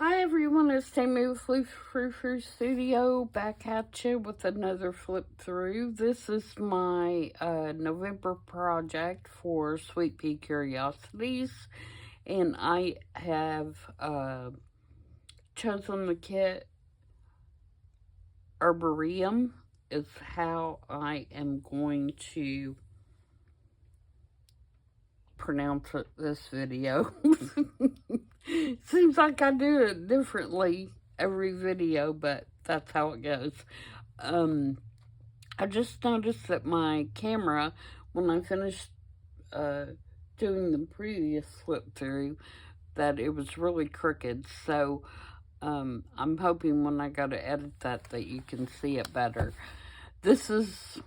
Hi everyone, it's Tammy with Frou-frou Studio, back at you with another flip through. This is my November project for Sweet Pea Curiosities, and I have chosen the kit Herbarium is how I am going to pronounce it this video. Seems like I do it differently every video, but that's how it goes. I just noticed that my camera, when I finished doing the previous flip through, that it was really crooked. So I'm hoping when I go to edit that you can see it better. This is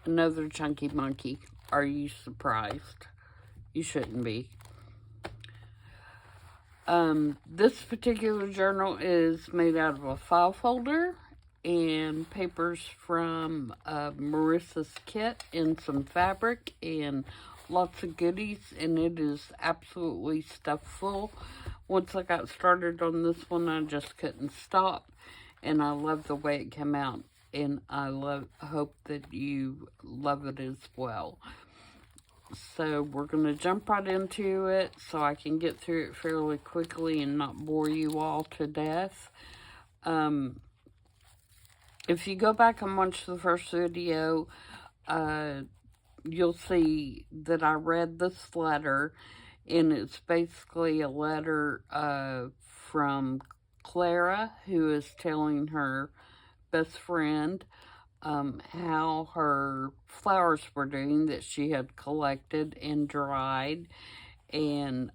another chunky monkey. Are you surprised? You shouldn't be. This particular journal is made out of a file folder and papers from Marisa's kit and some fabric and lots of goodies, and it is absolutely stuffed full. Once I got started on this one, I just couldn't stop, and I love the way it came out, and I hope that you love it as well. So we're going to jump right into it so I can get through it fairly quickly and not bore you all to death. If you go back and watch the first video, you'll see that I read this letter, and it's basically a letter from Clara, who is telling her best friend how her flowers were doing that she had collected and dried, and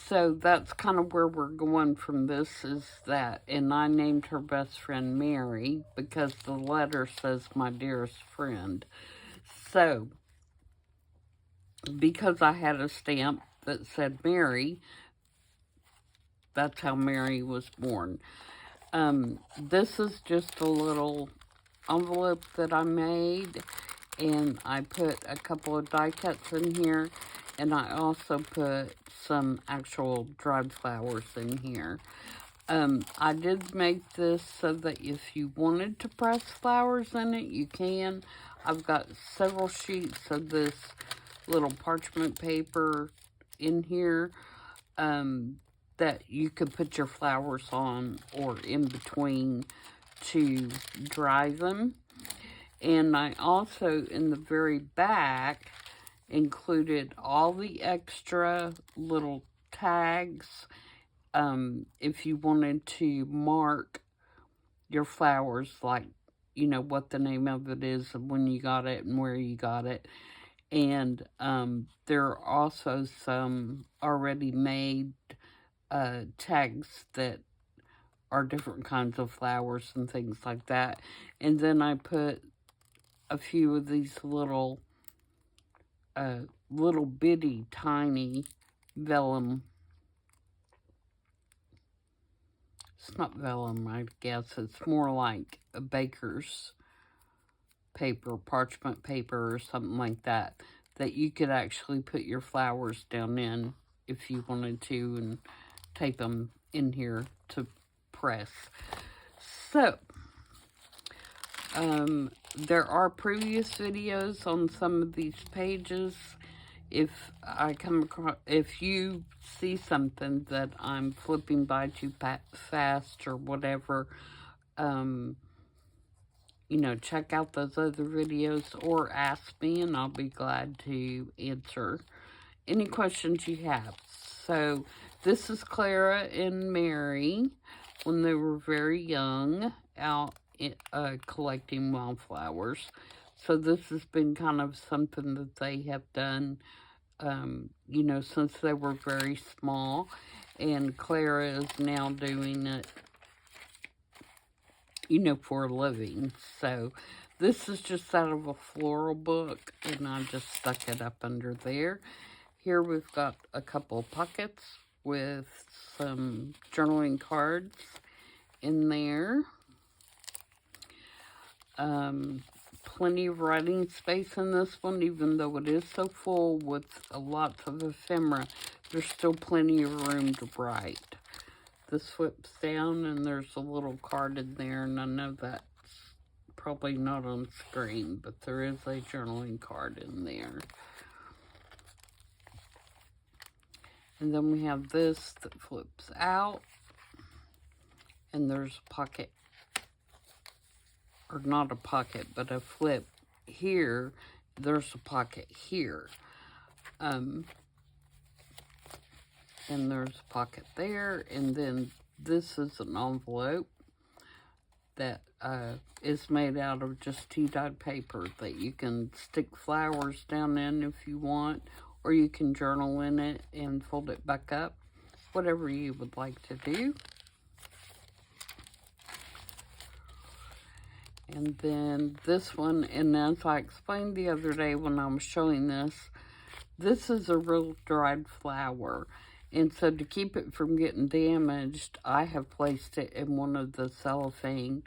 so that's kind of where we're going from this, is that, and I named her best friend Mary because the letter says my dearest friend. So because I had a stamp that said Mary, that's how Mary was born. This is just a little envelope that I made, and I put a couple of die cuts in here, and I also put some actual dried flowers in here. I did make this so that if you wanted to press flowers in it, you can. I've got several sheets of this little parchment paper in here, that you could put your flowers on or in between to dry them. And I also, in the very back, included all the extra little tags, if you wanted to mark your flowers, like, you know, what the name of it is, when you got it and where you got it. And there are also some already made tags that are different kinds of flowers and things like that. And then I put a few of these little bitty tiny vellum. It's not vellum, I guess. It's more like a baker's paper, parchment paper or something like that, that you could actually put your flowers down in if you wanted to, and tape them in here to press. So, there are previous videos on some of these pages. If I come across, if you see something that I'm flipping by too fast or whatever, you know, check out those other videos or ask me, and I'll be glad to answer any questions you have. So this is Clara and Mary when they were very young, out collecting wildflowers. So this has been kind of something that they have done, you know, since they were very small. And Clara is now doing it, you know, for a living. So this is just out of a floral book, and I just stuck it up under there. Here we've got a couple of pockets with some journaling cards in there. plenty of writing space in this one, even though it is so full with lots of ephemera. There's still plenty of room to write. This flips down and there's a little card in there, and I know that's probably not on screen, but there is a journaling card in there. And then we have this that flips out, and there's a pocket, or not a pocket, but a flip here. There's a pocket here. And there's a pocket there, and then this is an envelope that is made out of just tea-dyed paper that you can stick flowers down in if you want, or you can journal in it and fold it back up, whatever you would like to do. And then this one, and as I explained the other day when I was showing this is a real dried flower. And so to keep it from getting damaged, I have placed it in one of the cellophane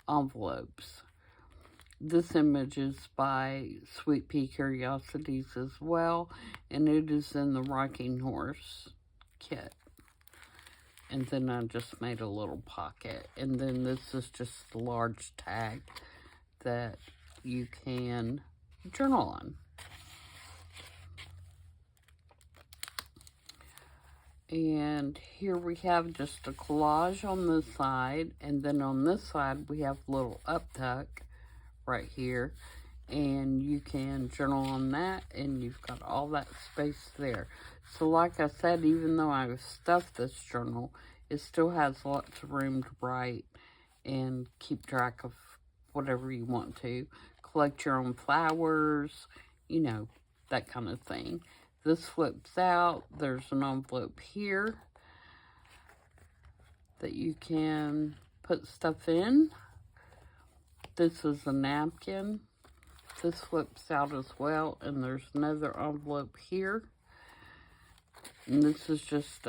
envelopes. This image is by Sweet Pea Curiosities as well, and it is in the Rocking Horse kit. And then I just made a little pocket. And then this is just a large tag that you can journal on. And here we have just a collage on this side, and then on this side we have a little uptuck right here, and you can journal on that, and you've got all that space there. So like I said, even though I've stuffed this journal, it still has lots of room to write and keep track of whatever you want to. Collect your own flowers, you know, that kind of thing. This flips out. There's an envelope here that you can put stuff in. This is a napkin. This flips out as well, and there's another envelope here. And this is just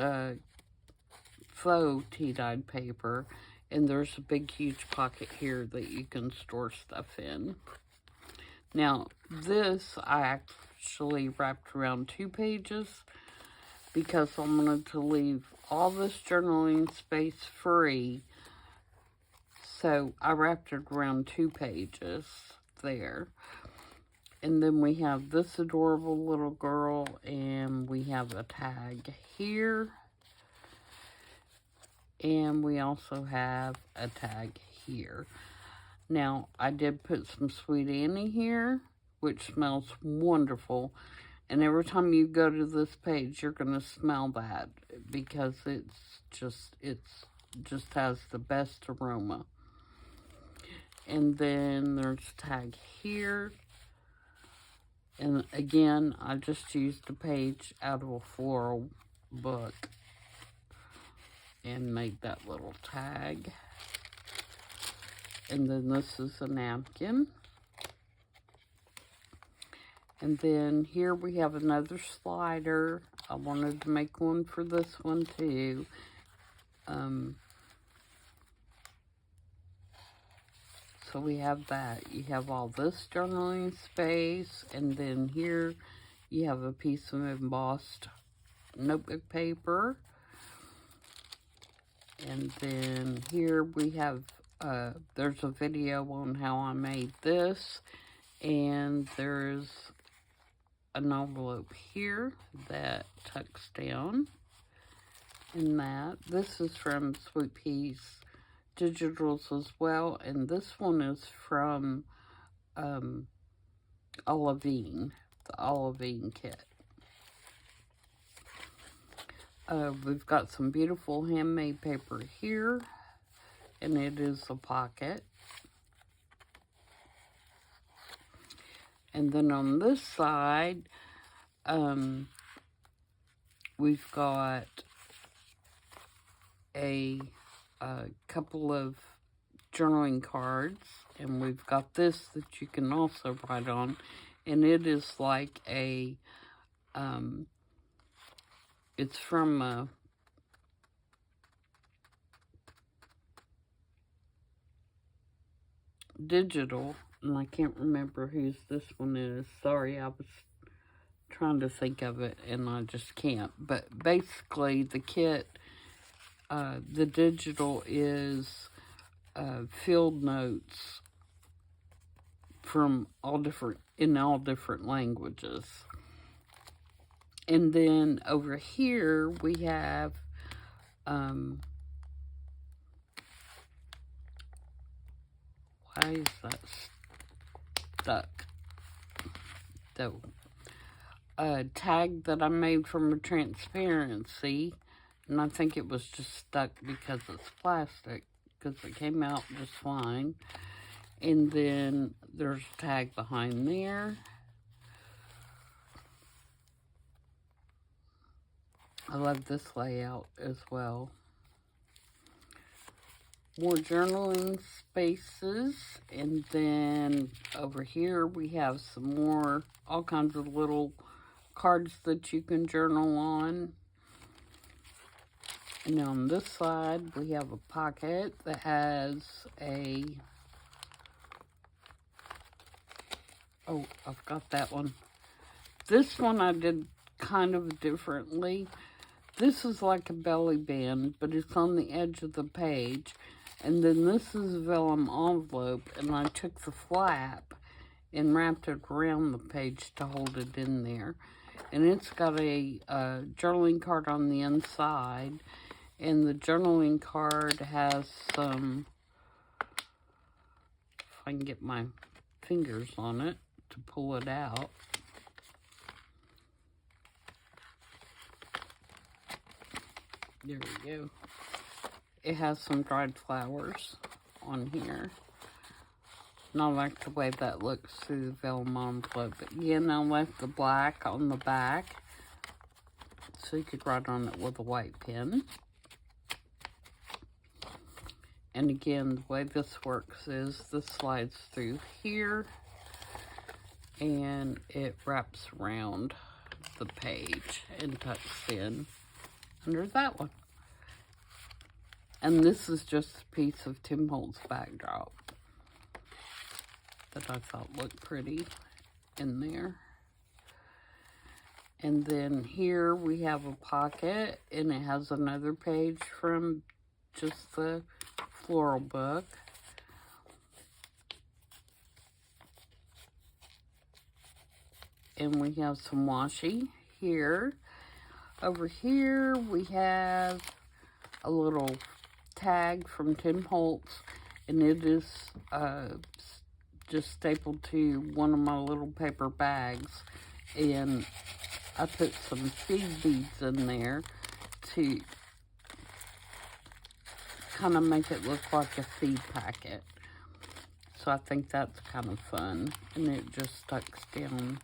faux tea-dyed paper, and there's a big huge pocket here that you can store stuff in. Now this I actually wrapped around 2 pages because I wanted to leave all this journaling space free, so I wrapped it around 2 pages there. And then we have this adorable little girl, and we have a tag here. And we also have a tag here. Now, I did put some Sweet Annie here, which smells wonderful. And every time you go to this page, you're going to smell that because it just has the best aroma. And then there's a tag here. And again, I just used a page out of a floral book and made that little tag. And then this is a napkin. And then here we have another slider. I wanted to make one for this one too. So we have that. You have all this journaling space, and then here you have a piece of embossed notebook paper. And then here we have, there's a video on how I made this, and there's an envelope here that tucks down in that. This is from Sweet Pea's Digitals as well, and this one is from Olivine, the Olivine kit. We've got some beautiful handmade paper here, and it is a pocket. And then on this side, we've got a couple of journaling cards, and we've got this that you can also write on, and it is like a, it's from a digital, and I can't remember whose this one is. Sorry, I was trying to think of it, and I just can't. But basically, the kit, the digital is field notes from in all different languages. And then over here, we have why is that stuck? A tag that I made from a transparency, and I think it was just stuck because it's plastic, because it came out just fine. And then there's a tag behind there. I love this layout as well. More journaling spaces, and then over here we have some more, all kinds of little cards that you can journal on. And on this side we have a pocket that has oh, I've got that one. This one I did kind of differently. This is like a belly band, but it's on the edge of the page. And then this is a vellum envelope, and I took the flap and wrapped it around the page to hold it in there. And it's got a journaling card on the inside, and the journaling card has some, if I can get my fingers on it to pull it out. There we go. It has some dried flowers on here. And I like the way that looks through the vellum envelope. But again, I left the black on the back, so you could write on it with a white pen. And again, the way this works is this slides through here, and it wraps around the page and tucks in under that one. And this is just a piece of Tim Holtz backdrop that I thought looked pretty in there. And then here we have a pocket, and it has another page from just the floral book. And we have some washi here. Over here we have a little tag from Tim Holtz, and it is just stapled to one of my little paper bags, and I put some seed beads in there to kind of make it look like a seed packet. So I think that's kind of fun, and it just tucks down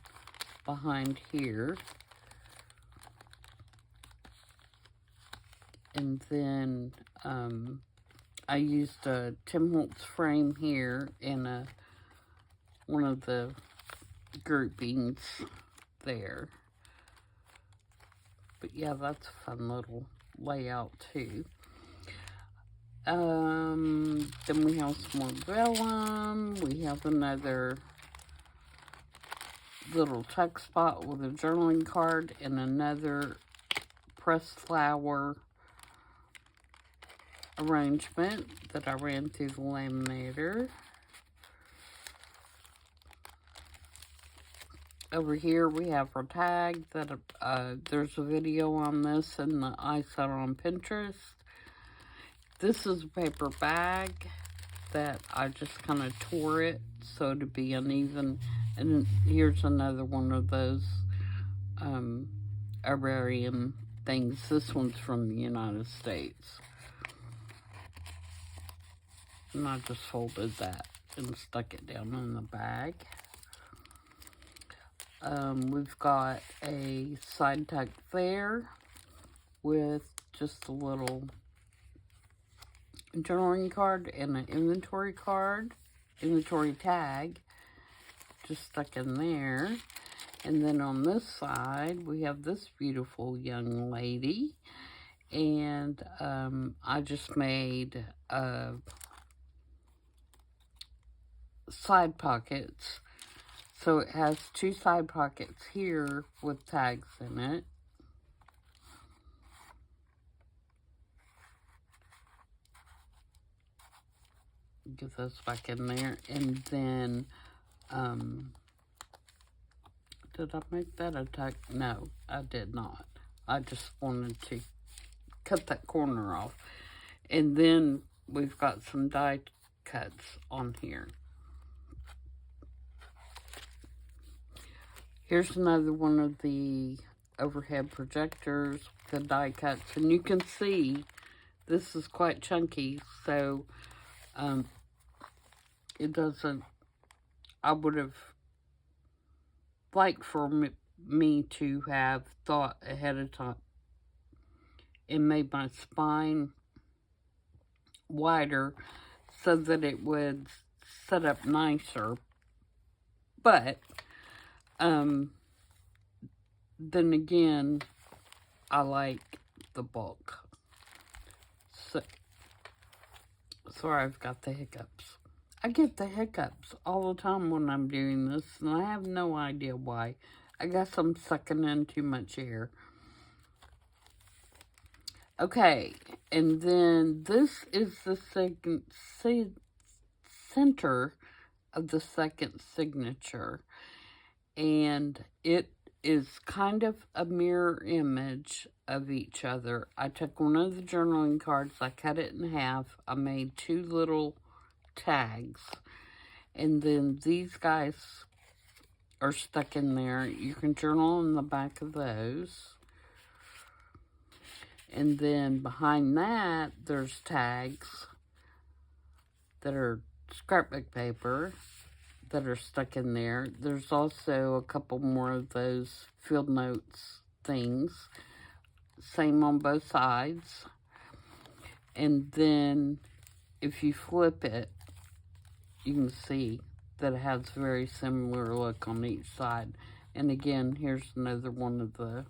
behind here. And then I used a Tim Holtz frame here and one of the groupings there. But yeah, that's a fun little layout too. Then we have some more vellum. We have another little tuck spot with a journaling card and another pressed flower arrangement that I ran through the laminator. Over here we have our tag that there's a video on this, and I saw it on Pinterest. This is a paper bag that I just kind of tore it so to be uneven. And here's another one of those herbarium things. This one's from the United States. And I just folded that and stuck it down in the bag. We've got a side tuck there with just a little journaling card and an inventory tag, just stuck in there. And then on this side, we have this beautiful young lady. And I just made side pockets. So it has 2 side pockets here with tags in it. Get those back in there. And then, did I make that a tag? No, I did not. I just wanted to cut that corner off. And then we've got some die cuts on here. Here's another one of the overhead projectors, the die cuts. And you can see this is quite chunky, so it doesn't, I would have liked for me to have thought ahead of time and made my spine wider so that it would set up nicer. But then again, I like the bulk. So, sorry, I've got the hiccups. I get the hiccups all the time when I'm doing this, and I have no idea why. I guess I'm sucking in too much air. Okay, and then this is the center of the second signature, and it is kind of a mirror image of each other. I took one of the journaling cards, I cut it in half, I made 2 little tags, and then these guys are stuck in there. You can journal in the back of those. And then behind that, there's tags that are scrapbook paper that are stuck in there. There's also a couple more of those field notes things. Same on both sides. And then if you flip it, you can see that it has a very similar look on each side. And again, here's another one of the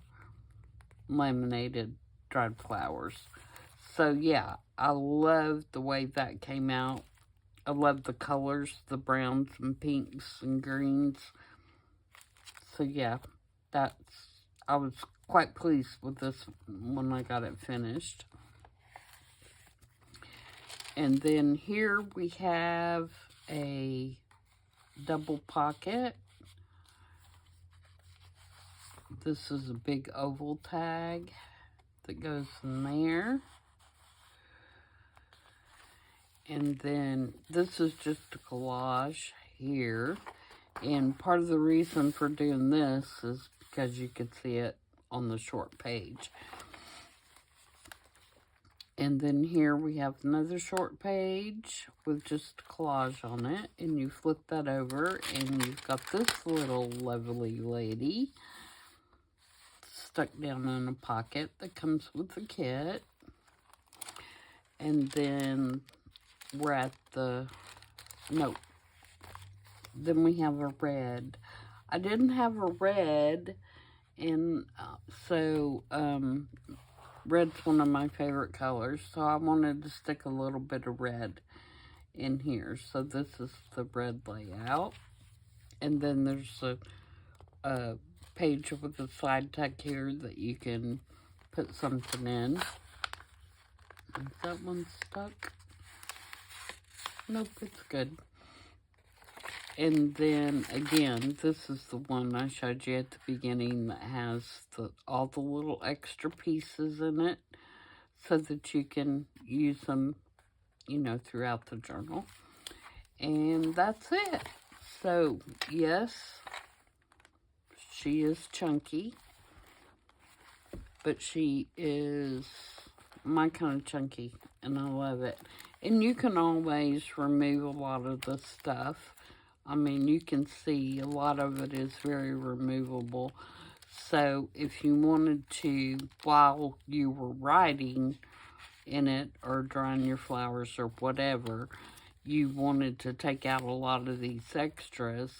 laminated dried flowers. So yeah, I love the way that came out. I love the colors, the browns and pinks and greens. So yeah, I was quite pleased with this when I got it finished. And then here we have a double pocket. This is a big oval tag that goes in there. And then this is just a collage here. And part of the reason for doing this is because you could see it on the short page. And then here we have another short page with just a collage on it. And you flip that over and you've got this little lovely lady stuck down in a pocket that comes with the kit. And then we're at the, no, then we have a red. I didn't have a red, and so red's one of my favorite colors, so I wanted to stick a little bit of red in here. So this is the red layout, and then there's a page with a side tuck here that you can put something in. Is that one stuck? Nope, it's good. And then, again, this is the one I showed you at the beginning that has all the little extra pieces in it so that you can use them, you know, throughout the journal. And that's it. So, yes, she is chunky, but she is my kind of chunky, and I love it. And you can always remove a lot of the stuff. I mean, you can see a lot of it is very removable. So if you wanted to, while you were writing in it or drawing your flowers or whatever, you wanted to take out a lot of these extras,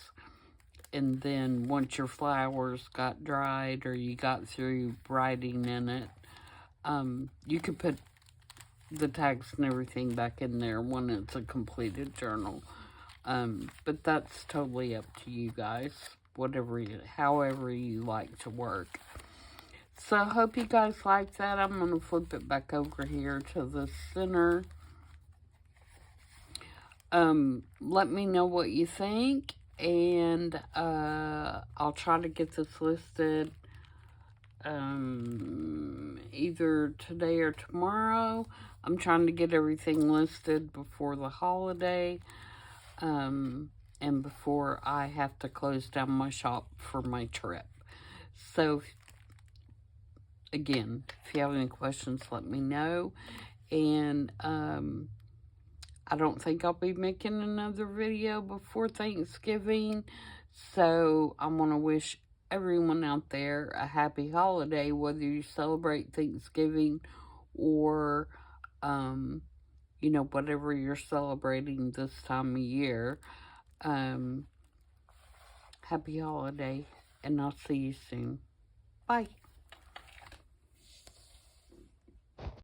and then once your flowers got dried or you got through writing in it, you could put the tags and everything back in there when it's a completed journal. But that's totally up to you guys, however you like to work. So I hope you guys like that. I'm going to flip it back over here to the center. Let me know what you think, and I'll try to get this listed either today or tomorrow. I'm trying to get everything listed before the holiday, and before I have to close down my shop for my trip. So, again, if you have any questions, let me know. And, I don't think I'll be making another video before Thanksgiving. So, I want to wish everyone out there a happy holiday, whether you celebrate Thanksgiving or, you know, whatever you're celebrating this time of year. Happy holiday, and I'll see you soon. Bye.